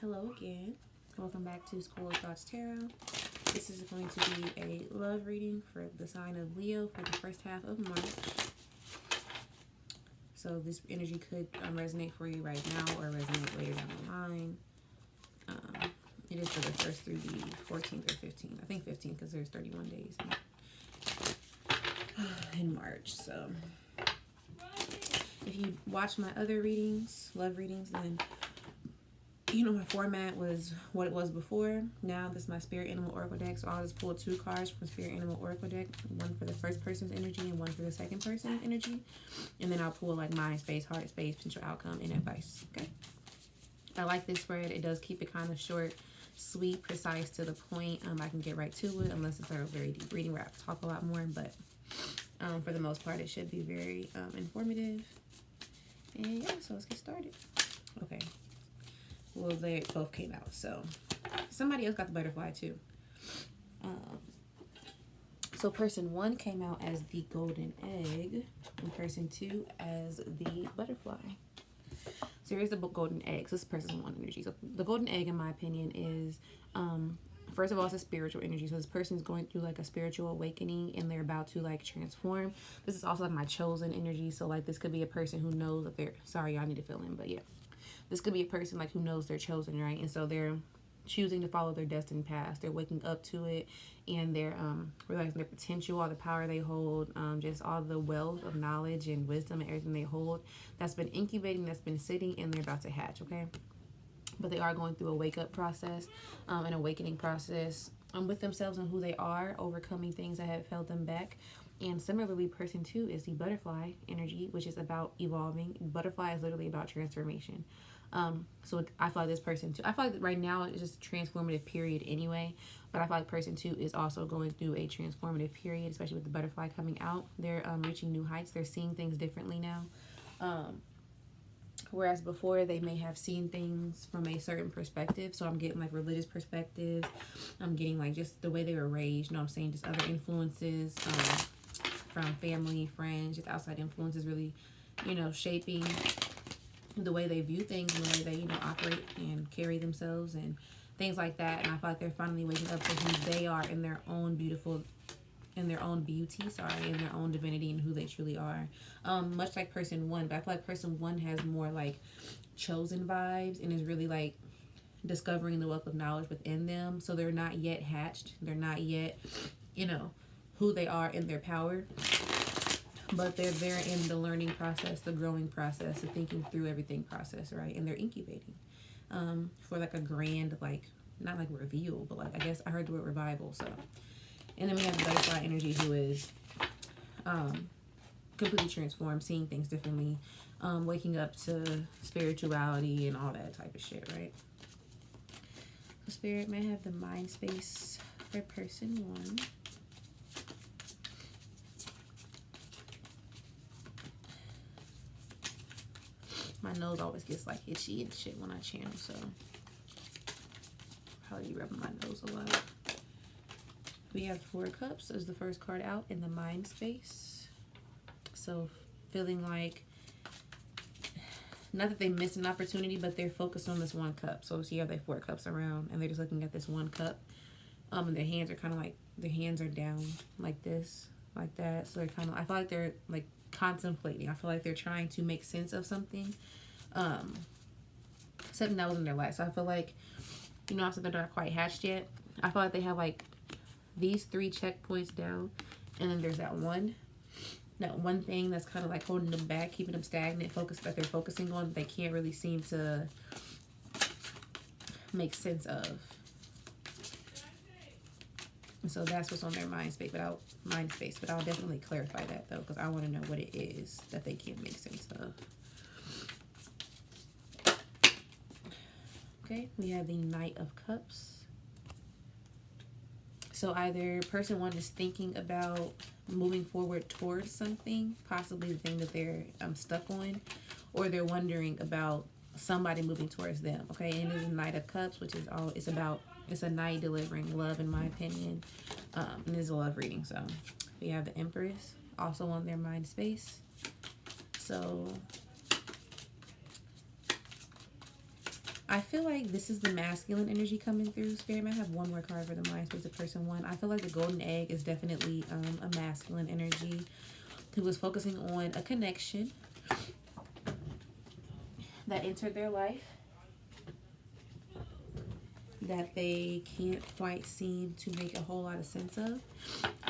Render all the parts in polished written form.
Hello again. Welcome back to School of Thoughts Tarot. This is going to be a love reading for the sign of Leo for the first half of March. So this energy could resonate for you right now or resonate later down the line. It is for the first through the 14th or 15th. I think 15th because there's 31 days in March. So if you watch my other readings, love readings, then you know my format was what it was before. Now this is my Spirit Animal Oracle deck. So I'll just pull two cards from Spirit Animal Oracle deck. One for the first person's energy and one for the second person's energy. And then I'll pull like mind space, heart space, potential outcome, and advice. Okay. I like this spread. It does keep it kind of short, sweet, precise, to the point. I can get right to it unless it's a very deep reading where I have to talk a lot more. But for the most part, it should be very informative. And yeah, so let's get started. Okay. Well, they both came out, so somebody else got the butterfly too. So person one came out as the golden egg, and person two as the butterfly. So here's the golden egg. So this is person one energy. So the golden egg, in my opinion, is first of all, it's a spiritual energy. So this person's going through like a spiritual awakening, and they're about to like transform. This is also like my chosen energy. So like this could be a person who knows that they're sorry, y'all need to fill in, but yeah. This could be a person like who knows they're chosen, right? And so they're choosing to follow their destined path. They're waking up to it, and they're realizing their potential, all the power they hold, just all the wealth of knowledge and wisdom and everything they hold that's been incubating, that's been sitting, and they're about to hatch, okay? But they are going through a wake-up process, an awakening process with themselves and who they are, overcoming things that have held them back. And similarly, person two is the butterfly energy, which is about evolving. Butterfly is literally about transformation. So I feel like this person too, I feel like right now it's just a transformative period anyway, but I feel like person two is also going through a transformative period, especially with the butterfly coming out. They're reaching new heights. They're seeing things differently now. Whereas before they may have seen things from a certain perspective. So I'm getting like religious perspectives. I'm getting like just the way they were raised, you know what I'm saying? Just other influences from family, friends, just outside influences really, you know, shaping the way they view things and the way they, you know, operate and carry themselves and things like that. And I feel like they're finally waking up to who they are in their own beautiful, in their own beauty, in their own divinity and who they truly are. Much like person one, but I feel like person one has more like chosen vibes and is really like discovering the wealth of knowledge within them. So they're not yet hatched. They're not yet, you know, who they are in their power. But they're in the learning process, the growing process, the thinking through everything process, right? And they're incubating for like a grand, like, not like reveal, but like, I guess I heard the word revival, so. And then we have the butterfly energy who is completely transformed, seeing things differently, waking up to spirituality and all that type of shit, right? The spirit may have the mind space for person one. My nose always gets like itchy and shit when I channel, so probably be rubbing my nose a lot. We have Four Cups as the first card out in the mind space. So feeling like, not that they missed an opportunity, but they're focused on this one cup. So see how they Four Cups around and they're just looking at this one cup. And their hands are kind of like, their hands are down like this, like that. So they're kind of, I feel like they're like contemplating. I feel like they're trying to make sense of something. Something that was in their life. So I feel like, you know, after they're not quite hatched yet, I feel like they have like these three checkpoints down, and then there's that one thing that's kind of like holding them back, keeping them stagnant, focused that they're focusing on, they can't really seem to make sense of. And so that's what's on their mind space, but I'll definitely clarify that though, because I want to know what it is that they can't make sense of. Okay, we have the Knight of Cups. So either person one is thinking about moving forward towards something, possibly the thing that they're stuck on, or they're wondering about somebody moving towards them. Okay, and it is the Knight of Cups, which is all it's a knight delivering love, in my opinion. And it's a love reading. So we have the Empress also on their mind space. So I feel like this is the masculine energy coming through. Spirit might have one more card for the mind space of person one. I feel like the golden egg is definitely a masculine energy who was focusing on a connection that entered their life that they can't quite seem to make a whole lot of sense of.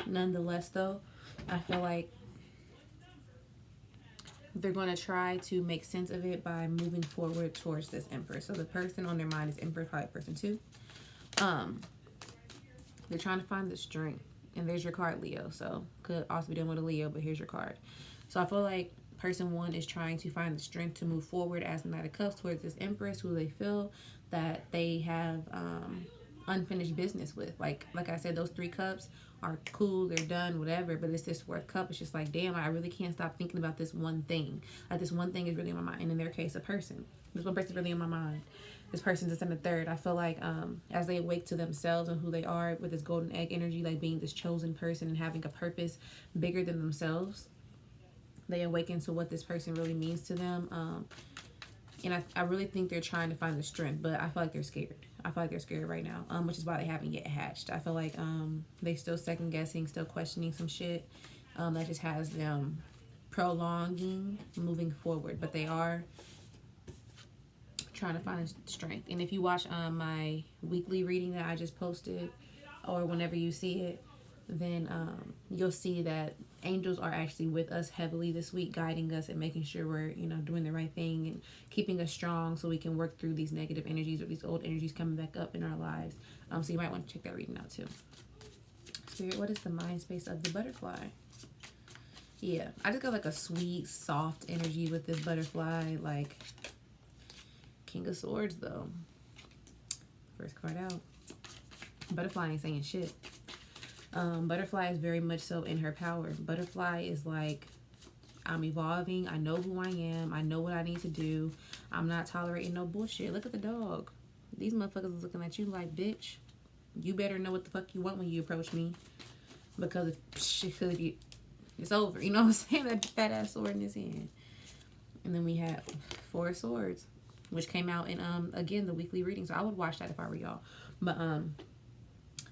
Nonetheless, though, I feel like they're going to try to make sense of it by moving forward towards this Empress. So the person on their mind is Empress, probably person two. They're trying to find the strength. And there's your card, Leo. So could also be dealing with a Leo, but here's your card. So I feel like person one is trying to find the strength to move forward as the Knight of Cups towards this Empress who they feel that they have unfinished business with. Like I said, those 3 cups are cool, they're done, whatever, but it's this 4th cup. It's just like, damn, I really can't stop thinking about this one thing. Like this one thing is really on my mind. And in their case, a person. This one person is really on my mind. This person is in the 3rd. I feel like as they awake to themselves and who they are with this golden egg energy, like being this chosen person and having a purpose bigger than themselves, they awaken to what this person really means to them. And I really think they're trying to find the strength, but I feel like they're scared. I feel like they're scared right now, which is why they haven't yet hatched. I feel like they still second guessing, still questioning some shit that just has them prolonging moving forward. But they are trying to find strength. And if you watch my weekly reading that I just posted, or whenever you see it, then you'll see that angels are actually with us heavily this week, guiding us and making sure we're, you know, doing the right thing and keeping us strong so we can work through these negative energies or these old energies coming back up in our lives. So you might want to check that reading out too. Spirit, what is the mind space of the butterfly? Yeah, I just got like a sweet, soft energy with this butterfly, like King of Swords though. First card out. Butterfly ain't saying shit. Butterfly is very much so in her power. Butterfly is like, I'm evolving. I know who I am. I know what I need to do. I'm not tolerating no bullshit. Look at the dog. These motherfuckers is looking at you like, bitch, you better know what the fuck you want when you approach me. Because if it's over. You know what I'm saying? That fat ass sword in his hand. And then we have 4 of Swords, which came out in, again, the weekly reading. So I would watch that if I were y'all. But,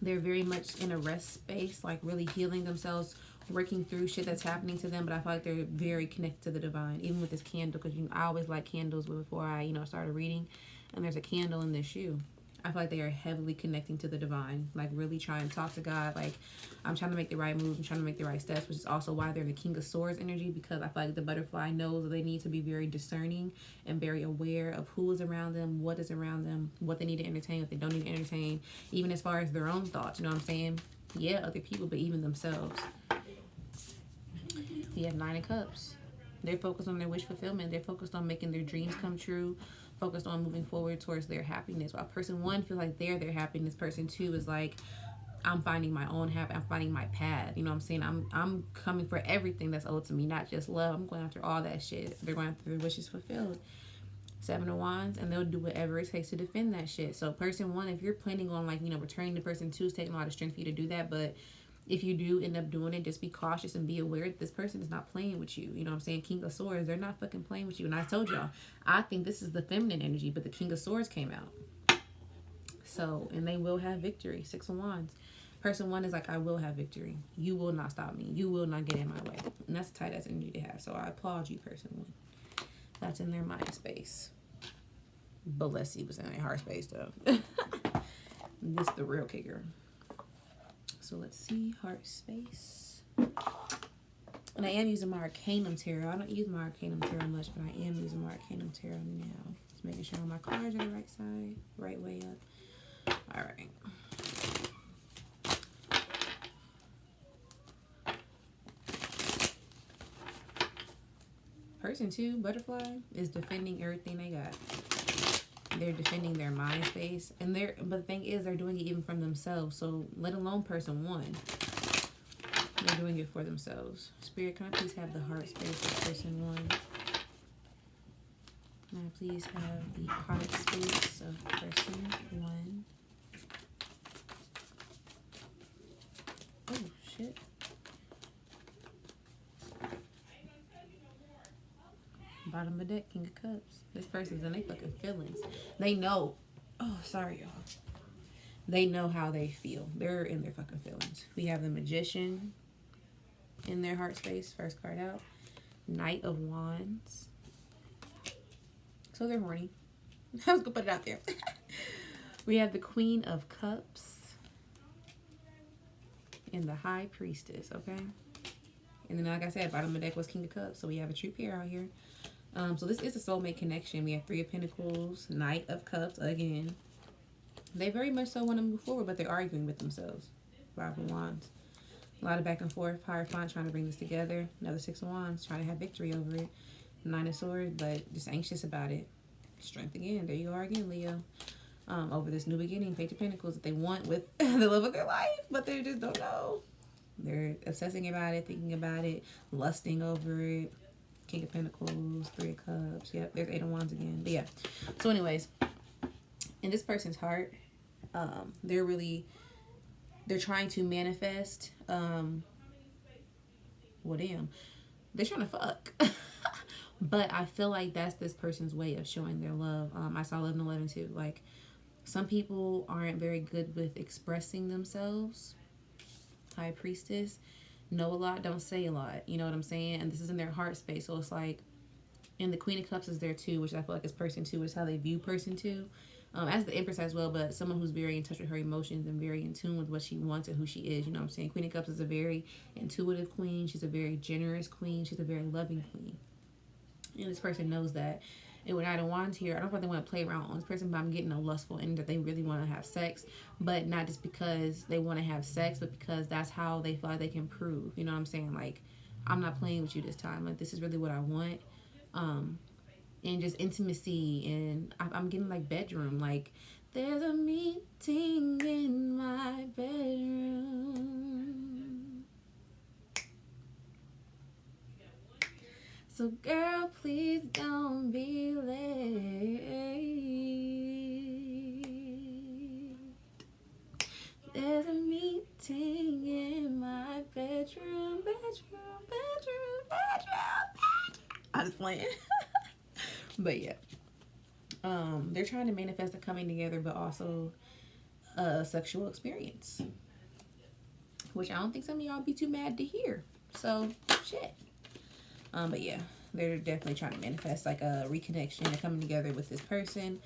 they're very much in a rest space, like really healing themselves, working through shit that's happening to them. But I feel like they're very connected to the divine, even with this candle, because I always like candles before I, started reading. And there's a candle in this shoe. I feel like they are heavily connecting to the divine, like really trying to talk to God. Like, I'm trying to make the right moves. I'm trying to make the right steps, which is also why they're the King of Swords energy, because I feel like the butterfly knows that they need to be very discerning and very aware of who is around them, what is around them, what they need to entertain, what they don't need to entertain, even as far as their own thoughts. You know what I'm saying? Yeah, other people, but even themselves. You have 9 of Cups. They're focused on their wish fulfillment. They're focused on making their dreams come true, focused on moving forward towards their happiness. While person 1 feels like they're their happiness, person 2 is like, I'm finding my own happiness. I'm finding my path. You know what I'm saying? I'm coming for everything that's owed to me, not just love. I'm going after all that shit. They're going after their wishes fulfilled. 7 of Wands, and they'll do whatever it takes to defend that shit. So person 1, if you're planning on returning to person 2, is taking a lot of strength for you to do that. But if you do end up doing it, just be cautious and be aware that this person is not playing with you. You know what I'm saying? King of Swords, they're not fucking playing with you. And I told y'all, I think this is the feminine energy, but the King of Swords came out. So, and they will have victory. 6 of Wands. Person 1 is like, I will have victory. You will not stop me. You will not get in my way. And that's a tight ass energy to have. So I applaud you, person 1. That's in their mind space. But let's see what's in their heart space, though. This is the real kicker. So let's see, heart space. And I am using my Arcanum Tarot. I don't use my Arcanum Tarot much, but I am using my Arcanum Tarot now. Just making sure all my cards are the right side, right way up. All right. Person 2, butterfly, is defending everything they got. They're defending their mind space, and but the thing is, they're doing it even from themselves. So let alone person 1, they're doing it for themselves. Spirit, can I please have the heart space of person 1? Can I please have the heart space of person 1? Oh shit. Bottom of the deck, King of Cups. This person's in their fucking feelings. They know. Oh, sorry, y'all. They know how they feel. They're in their fucking feelings. We have the Magician in their heart space. First card out. Knight of Wands. So they're horny. I was gonna put it out there. We have the Queen of Cups and the High Priestess, okay? And then, like I said, bottom of the deck was King of Cups. So we have a true pair out here. So this is a soulmate connection. We have Three of Pentacles, Knight of Cups again. They very much so want to move forward, but they're arguing with themselves. Five of Wands. A lot of back and forth. Hierophant trying to bring this together. Another Six of Wands trying to have victory over it. Nine of Swords, but just anxious about it. Strength again. There you are again, Leo. Over this new beginning. Page of Pentacles that they want with the love of their life, but they just don't know. They're obsessing about it, thinking about it, lusting over it. King of Pentacles, Three of Cups. Yep, there's Eight of Wands again. But yeah. So anyways, in this person's heart, they're trying to manifest, well, damn. They're trying to fuck. But I feel like that's this person's way of showing their love. I saw 11 too. Like, some people aren't very good with expressing themselves. High Priestess. Know a lot, don't say a lot. You know what I'm saying? And this is in their heart space. So it's like, and the Queen of Cups is there too, which I feel like is person two, which is how they view person two. As the Empress as well, but someone who's very in touch with her emotions and very in tune with what she wants and who she is. You know what I'm saying? Queen of Cups is a very intuitive queen. She's a very generous queen. She's a very loving queen. And this person knows that. And with Knight of Wands here, I don't really want to play around on this person, but I'm getting a lustful ending that they really want to have sex. But not just because they want to have sex, but because that's how they feel like they can prove. You know what I'm saying? Like, I'm not playing with you this time. Like, this is really what I want. And just intimacy. And I'm getting like bedroom. Like, there's a meeting in my bedroom. So girl, please don't be late. There's a meeting in my bedroom. I was playing. But yeah. They're trying to manifest a coming together, but also a sexual experience. Which I don't think some of y'all be too mad to hear. So, shit. But yeah, they're definitely trying to manifest like a reconnection and coming together with this person.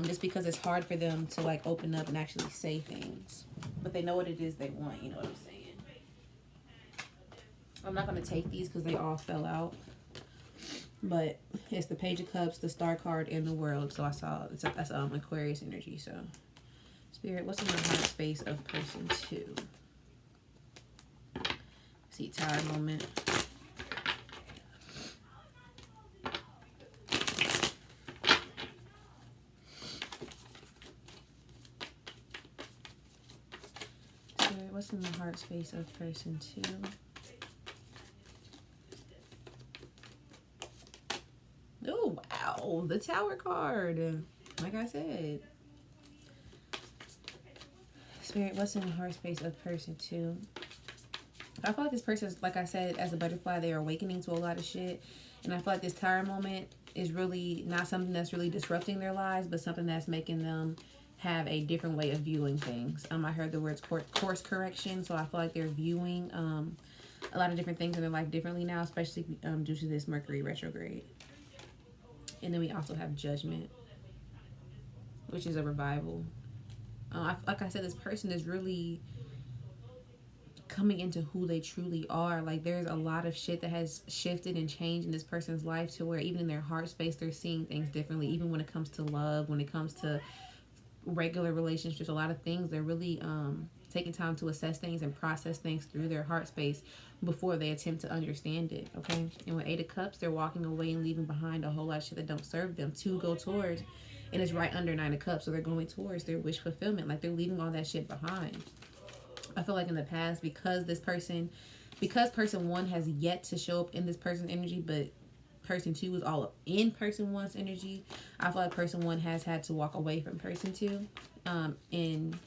Just because it's hard for them to like open up and actually say things. But they know what it is they want, you know what I'm saying? I'm not going to take these because they all fell out. But it's the Page of Cups, the Star card, and the World. So I saw that's Aquarius energy. So Spirit, what's in the heart space of person two? See, Tower moment. What's in the heart space of person two? Oh, wow. The Tower card. Like I said. Spirit, what's in the heart space of person two? I feel like this person is, like I said, as a butterfly, they're awakening to a lot of shit. And I feel like this Tower moment is really not something that's really disrupting their lives, but something that's making them have a different way of viewing things. I heard the words course correction, so I feel like they're viewing a lot of different things in their life differently now, especially due to this Mercury retrograde. And then we also have Judgment, which is a revival. Like I said, this person is really coming into who they truly are. Like, there's a lot of shit that has shifted and changed in this person's life to where even in their heart space, they're seeing things differently. Even when it comes to love, when it comes to regular relationships, a lot of things, they're really taking time to assess things and process things through their heart space before they attempt to understand it. Okay, and with Eight of Cups, they're walking away and leaving behind a whole lot of shit that don't serve them to go towards, and it's right under Nine of Cups, so they're going towards their wish fulfillment. Like, they're leaving all that shit behind. I feel like in the past, because person one has yet to show up in this person's energy, but person two is all in person one's energy, I feel like person one has had to walk away from person two in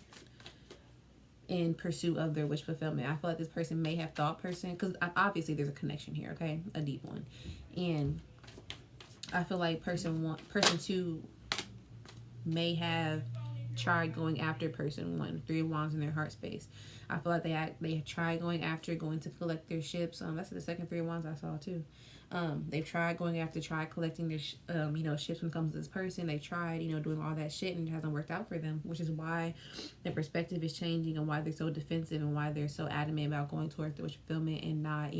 pursuit of their wish fulfillment. I feel like this person may have thought person, because obviously there's a connection here, okay, a deep one, and I feel like person 2 may have tried going after person 1, 3 of Wands in their heart space. I feel like they tried going to collect their ships. That's the second 3 of Wands I saw too. They've tried collecting their ships when it comes to this person. They tried doing all that shit, and it hasn't worked out for them, which is why their perspective is changing and why they're so defensive and why they're so adamant about going towards the fulfillment and not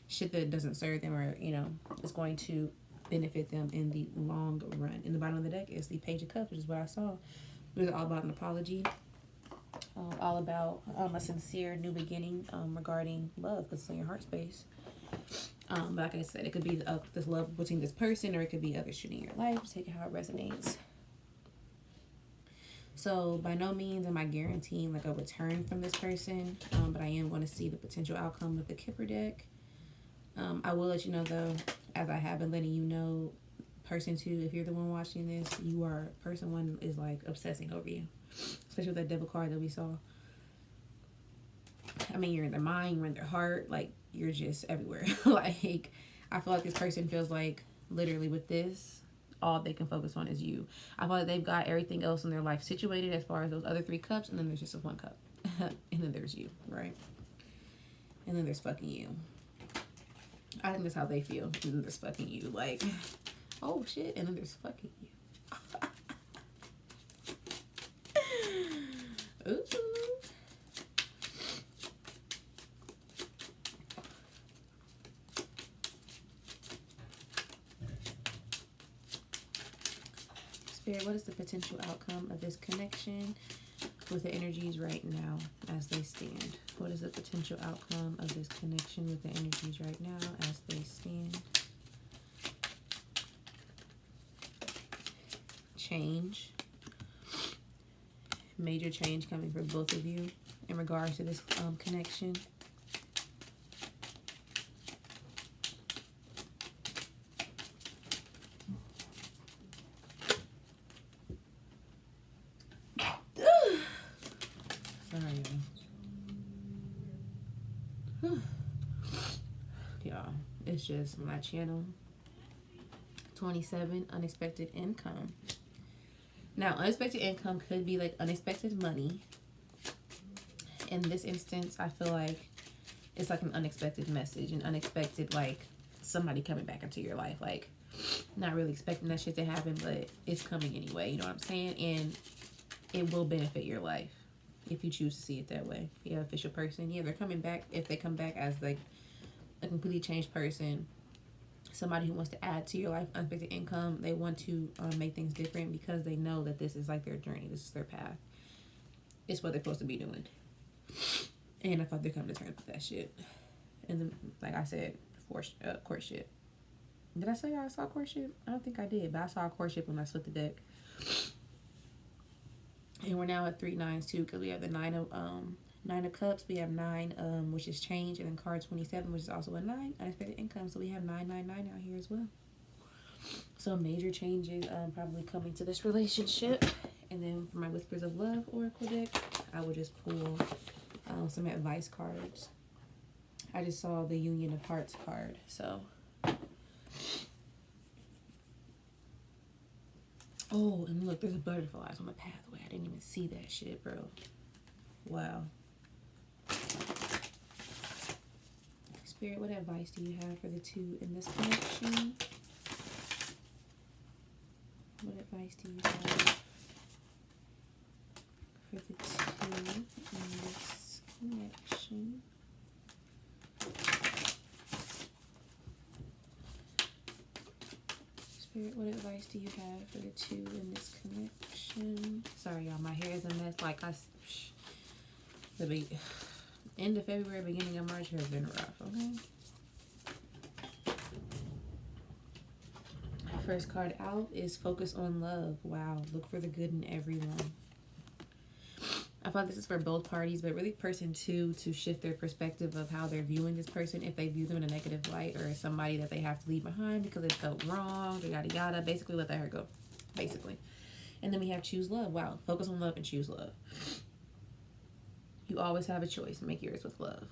shit that doesn't serve them or is going to benefit them in the long run. In the bottom of the deck is the Page of Cups, which is what I saw. It was all about an apology, all about a sincere new beginning regarding love, because it's in your heart space. But like I said, it could be this love between this person, or it could be other shit in your life. Just take it how it resonates. So by no means am I guaranteeing like a return from this person, but I am going to see the potential outcome with the Kipper deck. I will let you know though, as I have been letting you know, person 2, if you're the one watching this, person 1 is like obsessing over you, especially with that Devil card that we saw. I mean, you're in their mind, you're in their heart, like you're just everywhere. Like I feel like this person feels like literally with this, all they can focus on is you. I feel like they've got everything else in their life situated as far as those other 3 cups, and then there's just a 1 cup. And then there's you, right? And then there's fucking you. I think that's how they feel. And then there's fucking you. Like, oh shit, and then there's fucking you. Ooh. Spirit, what is the potential outcome of this connection with the energies right now as they stand? What is the potential outcome of this connection with the energies right now as they stand? Change. Major change coming for both of you in regards to this connection. Y'all, it's just my channel. 27, unexpected income. Now, unexpected income could be like unexpected money. In this instance, I feel like it's like an unexpected message, an unexpected like somebody coming back into your life. Like, not really expecting that shit to happen, but it's coming anyway. You know what I'm saying? And it will benefit your life if you choose to see it that way. If you're an official person, yeah, they're coming back. If they come back as like a completely changed person, somebody who wants to add to your life, unexpected income, they want to make things different because they know that this is like their journey, this is their path, it's what they're supposed to be doing. And I thought they're coming to terms with that shit. And then, like I said, courtship. Did I say I saw courtship? I don't think I did, but I saw courtship when I split the deck. And we're now at 3 9s too, because we have the Nine of Cups. We have 9, which is change, and then card 27, which is also a 9, unexpected income. So we have 999 out here as well. So major changes probably coming to this relationship. And then for my Whispers of Love Oracle deck, I will just pull some advice cards. I just saw the Union of Hearts card, so. Oh, and look, there's a butterfly on the pathway. I didn't even see that shit, bro. Wow. Spirit, what advice do you have for the 2 in this connection? What advice do you have for the 2 in this connection? Spirit, what advice do you have for the 2 in this connection? Sorry, y'all, my hair is a mess. Like, the end of February, beginning of March has been rough, okay? First card out is Focus on Love. Wow, look for the good in everyone. I thought this is for both parties, but really person 2 to shift their perspective of how they're viewing this person. If they view them in a negative light or as somebody that they have to leave behind because it felt wrong, or yada yada. Basically, let that hurt go. Basically. And then we have Choose Love. Wow, focus on love and choose love. You always have a choice. Make yours with love.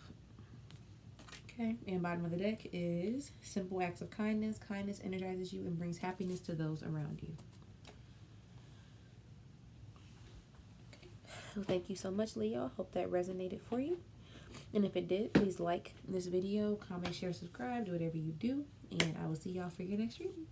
Okay, and bottom of the deck is simple acts of kindness. Kindness energizes you and brings happiness to those around you. Okay. Well, thank you so much, Leo. Hope that resonated for you. And if it did, please like this video, comment, share, subscribe, do whatever you do. And I will see y'all for your next reading.